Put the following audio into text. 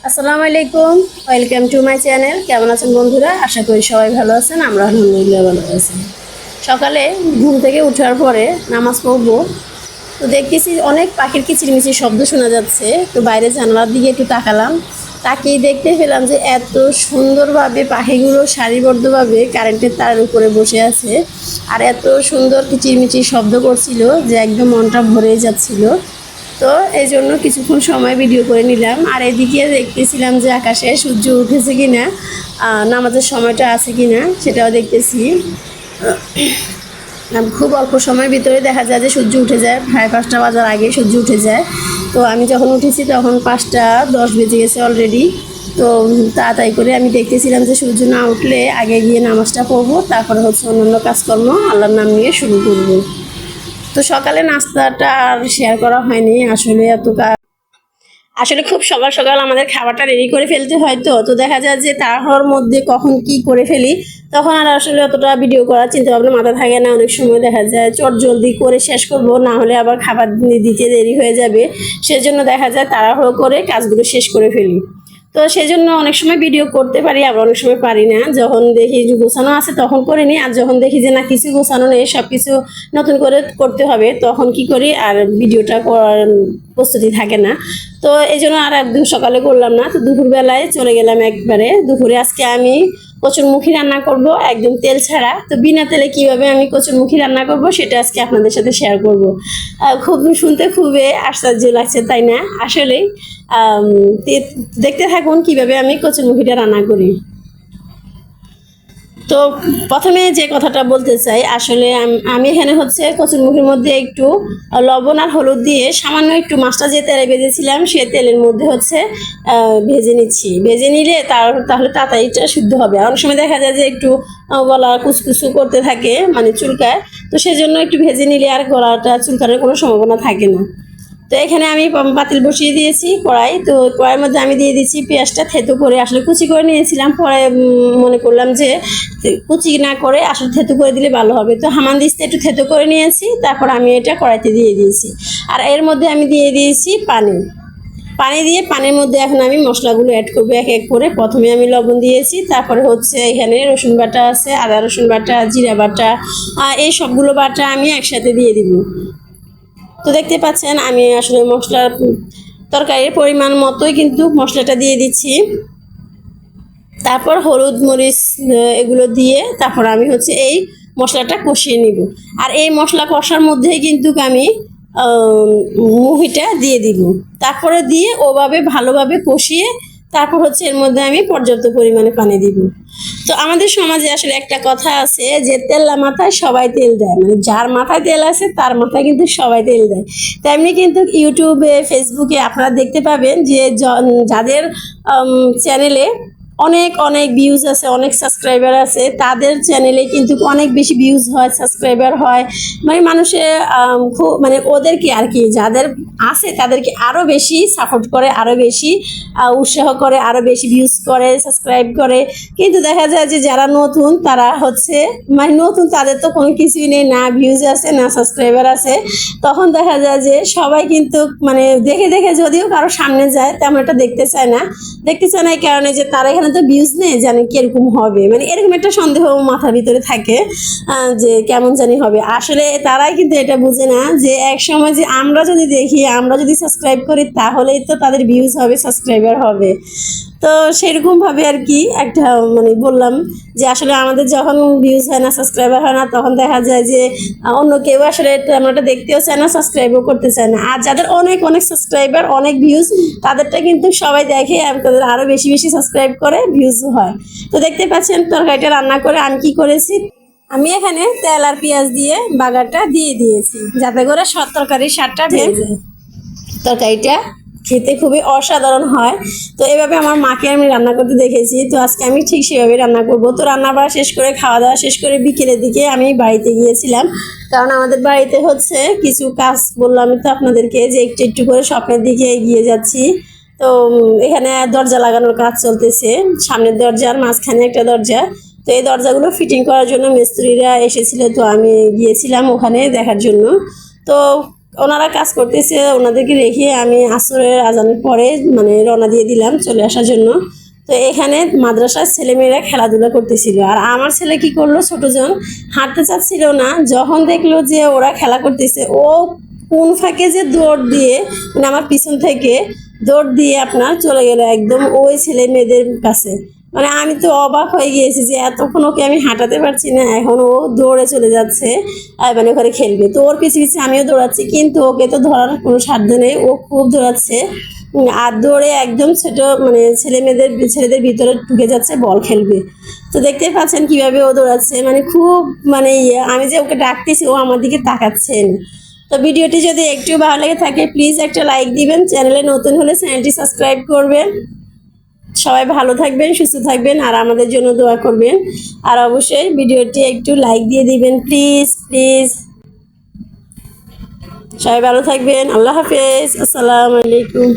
আসসালামু আলাইকুম, welcome to my channel. কেমন আছেন বন্ধুরা? আশা করি সবাই ভালো আছেন। আমরা আলহামদুলিল্লাহ ভালো আছি। সকালে ঘুম থেকে ওঠার পরে নামাজ পড়বো, তো দেখতেছি অনেক পাখির কিচিরমিচির শব্দ শোনা যাচ্ছে। তো বাইরে জানালার দিকে একটু তাকালাম, তাকিয়ে দেখতে পেলাম যে এত সুন্দরভাবে পাখিগুলো সারিবদ্ধভাবে কারেন্টের তারের উপরে বসে আছে, আর এত সুন্দর কিচিরমিচির শব্দ করছিল যে একদম মনটা ভরে যাচ্ছিল। তো এই জন্য কিছুক্ষণ সময় ভিডিও করে নিলাম, আর এদিকে দেখতেছিলাম যে আকাশে সূর্য উঠেছে কিনা, নামাজের সময়টা আছে কিনা সেটাও দেখতেছি। খুব অল্প সময়ের ভিতরে দেখা যায় যে সূর্য উঠে যায়, 5:30 বাজার আগে সূর্য উঠে যায়। তো আমি যখন উঠেছি তখন 5:10 বেজে গেছে অলরেডি। তো তাড়াতাড়ি করে আমি দেখতেছিলাম যে সূর্য না উঠলে আগে গিয়ে নামাজটা পড়বো, তারপরে হচ্ছে অন্যান্য কাজকর্ম আল্লাহর নাম নিয়ে শুরু করবো। তো সকালে নাস্তাটা আর শেয়ার করা হয়নি, আসলে খুব সকাল সকাল আমাদের খাবারটা রেডি করে ফেলতে হয়। তো দেখা যায় যে তাড়াহুড়োর মধ্যে কখন কি করে ফেলি, তখন আর আসলে অতটা ভিডিও করার চিন্তা ভাবনা মাথা থাকে না। অনেক সময় দেখা যায় চট জলদি করে শেষ করব, না হলে আবার খাবার দিতে দেরি হয়ে যাবে। সেজন্য দেখা যায় তাড়াহুড়ো করে কাজগুলো শেষ করে ফেলি। তো সেজন্য অনেক সময় ভিডিও করতে পারি, আবার অনেক সময় পারি না। যখন দেখি যে গোছানো আছে তখন করে নিই, আর যখন দেখি যে না কিছু গোছানো নেই, সব কিছু নতুন করে করতে হবে, তখন কি করি আর ভিডিওটা করার প্রস্তুতি থাকে না। তো এই জন্য আর একদম সকালে করলাম না। তো দুপুরবেলায় চলে গেলাম একবারে। দুপুরে আজকে আমি কচুরমুখী রান্না করব একদম তেল ছাড়া। তো বিনা তেলে কিভাবে আমি কচুরমুখী রান্না করব সেটা আজকে আপনাদের সাথে শেয়ার করব। খুব শুনতে খুবই আশ্চর্য লাগছে, তাই না? আসলেই দেখতে থাকুন কিভাবে আমি কচুরমুখীটা রান্না করি। তো প্রথমে যে কথাটা বলতে চাই, আসলে আমি এখানে হচ্ছে কচুরমুখীর মধ্যে একটু লবণ আর হলুদ দিয়ে সামান্য একটু মাছটা যে তেলে ভেজেছিলাম সে তেলের মধ্যে হচ্ছে ভেজে নিচ্ছি। ভেজে নিলে তাহলে তাড়াতাড়িটা সিদ্ধ হবে। অনেক সময় দেখা যায় যে একটু গলা কুচকুচু করতে থাকে, মানে চুলকায়। তো সেজন্য একটু ভেজে নিলে আর গলাটা চুলকানোর কোনো সম্ভাবনা থাকে না। তো এখানে আমি পাতিল বসিয়ে দিয়েছি কড়াই। তো কড়াইয়ের মধ্যে আমি দিয়ে দিচ্ছি পেঁয়াজটা থেতো করে, আসলে কুচি করে নিয়েছিলাম, পরে মনে করলাম যে কুচি না করে আসলে থেতো করে দিলে ভালো হবে। তো হামানদিস্তে একটু থেতো করে নিয়েছি, তারপর আমি এটা কড়াইতে দিয়ে দিয়েছি। আর এর মধ্যে আমি দিয়ে দিয়েছি পানি দিয়ে পানির মধ্যে এখন আমি মশলাগুলো অ্যাড করবো এক এক করে। প্রথমে আমি লবণ দিয়েছি, তারপরে হচ্ছে এখানে রসুন বাটা আছে, আদা রসুন বাটা, জিরা বাটা, এই সবগুলো বাটা আমি একসাথে দিয়ে দিব। তো দেখতে পাচ্ছেন আমি আসলে তরকারির পরিমাণ মতোই কিন্তু মশলাটা দিয়ে দিচ্ছি। তারপর হলুদ মরিচ এগুলো দিয়ে তারপর আমি হচ্ছে এই মশলাটা কষিয়ে নিব। আর এই মশলা কষার মধ্যেই কিন্তু আমি মুহিটা দিয়ে দিব। তারপরে দিয়ে ওভাবে ভালোভাবে কষিয়ে তারপর হচ্ছে এর মধ্যে আমি পর্যাপ্ত পরিমাণে পানি দিব। তো আমাদের সমাজে আসলে একটা কথা আছে যে তেল্লা মাথায় সবাই তেল দেয়, মানে যার মাথায় তেল আছে তার মাথায় কিন্তু সবাই তেল দেয়। তেমনি কিন্তু ইউটিউবে ফেসবুকে আপনারা দেখতে পাবেন যে যাদের চ্যানেলে অনেক অনেক ভিউজ আছে, অনেক সাবস্ক্রাইবার আছে, তাদের চ্যানেলে কিন্তু অনেক বেশি ভিউজ হয়, সাবস্ক্রাইবার হয়। মানে মানুষে খুব মানে ওদেরকে আর কি যাদের আছে তাদেরকে আরও বেশি সাপোর্ট করে, আরও বেশি উৎসাহ করে, আরও বেশি ভিউজ করে, সাবস্ক্রাইব করে। কিন্তু দেখা যায় যে যারা নতুন তারা হচ্ছে মানে নতুন, তাদের তো কোনো কিছুই নেই, না ভিউজ আছে না সাবস্ক্রাইবার আছে। তখন দেখা যায় যে সবাই কিন্তু মানে দেখে দেখে যদিও কারো সামনে যায় তেমন একটা দেখতে চায় না এই কারণে যে তারা এখানে তো ভিউজ নেই, জানি কিরকম হবে, মানে এরকম একটা সন্দেহ মাথার ভিতরে থাকে যে কেমন জানি হবে। আসলে তারাই কিন্তু এটা বুঝে না যে এক সময় যে আমরা যদি দেখি, আমরা যদি সাবস্ক্রাইব করি তাহলেই তো তাদের ভিউজ হবে, সাবস্ক্রাইবার হবে। তো সেরকমভাবে আর কি একটা মানে বললাম যে আসলে আমাদের যখন ভিউজ হয় না, সাবস্ক্রাইবার হয় না, তখন দেখা যায় যে অন্য কেউ আসলে আমরা দেখতেও চায় না, সাবস্ক্রাইবও করতে চায় না। আর যাদের অনেক অনেক সাবস্ক্রাইবার, অনেক ভিউজ, তাদেরটা কিন্তু সবাই দেখে আর তাদের আরও বেশি বেশি সাবস্ক্রাইব করে ভিউজ হয়। তো দেখতে পাচ্ছেন তরকারিটা রান্না করে আমি কি করেছি, আমি এখানে তেল আর পেঁয়াজ দিয়ে বাগারটা দিয়ে দিয়েছি যাতে করে তরকারির স্বাদটা ভেজে তরকারিটা খেতে খুবই অসাধারণ হয়। তো এভাবে আমার মাকে আমি রান্না করতে দেখেছি, তো আজকে আমি ঠিক সেভাবে রান্না করব। তো রান্না বাড়া শেষ করে, খাওয়া দাওয়া শেষ করে বিকেলের দিকে আমি বাড়িতে গিয়েছিলাম, কারণ আমাদের বাড়িতে হচ্ছে কিছু কাজ, বললাম তো আপনাদেরকে যে একটু একটু করে স্বপ্নের দিকে এগিয়ে যাচ্ছি। তো এখানে দরজা লাগানোর কাজ চলতেছে, সামনের দরজা আর মাঝখানে একটা দরজা। তো এই দরজাগুলো ফিটিং করার জন্য মিস্ত্রিরা এসেছিল, তো আমি গিয়েছিলাম ওখানে দেখার জন্য। তো ওনারা কাজ করতেছে, ওনাদেরকে রেখে আমি আসরের আজানের পরে মানে রওনা দিয়ে দিলাম চলে আসার জন্য। তো এখানে মাদ্রাসার ছেলেমেয়েরা খেলাধুলা করতেছিল, আর আমার ছেলে কি করলো, ছোটজন হাঁটতে চাচ্ছিল না, যখন দেখলো যে ওরা খেলা করতেছে ও কোন ফাঁকে যে দৌড় দিয়ে মানে আমার পিছন থেকে দৌড় দিয়ে আপনার চলে গেল একদম ওই ছেলে মেয়েদের কাছে। মানে আমি তো অবাক হয়ে গিয়েছি যে এতক্ষণ ওকে আমি হাঁটাতে পারছি না, এখন ও দৌড়ে চলে যাচ্ছে আর মানে ওখানে খেলবে। তো ওর পিছিয়ে পিছিয়ে আমিও দৌড়াচ্ছি, কিন্তু ওকে তো ধরার কোনো সাধ্য নেই, ও খুব দৌড়াচ্ছে। আর দৌড়ে একদম ছোট মানে ছেলেদের ভিতরে ঢুকে যাচ্ছে বল খেলবে। তো দেখতে পাচ্ছেন কিভাবে ও দৌড়াচ্ছে, মানে খুব মানে আমি যে ওকে ডাকতেছি ও আমার দিকে তাকাচ্ছেন। তো ভিডিওটি যদি একটু ভালো লেগে থাকে প্লিজ একটা লাইক দিবেন, চ্যানেলে নতুন হলে চ্যানেলটি সাবস্ক্রাইব করবেন। সবাই ভালো থাকবেন, সুস্থ থাকবেন, আর আমাদের জন্য দোয়া করবেন। আর অবশ্যই ভিডিওটি একটু লাইক দিয়ে দিবেন প্লিজ প্লিজ। সবাই ভালো থাকবেন, আল্লাহ হাফেজ, আসসালামু আলাইকুম।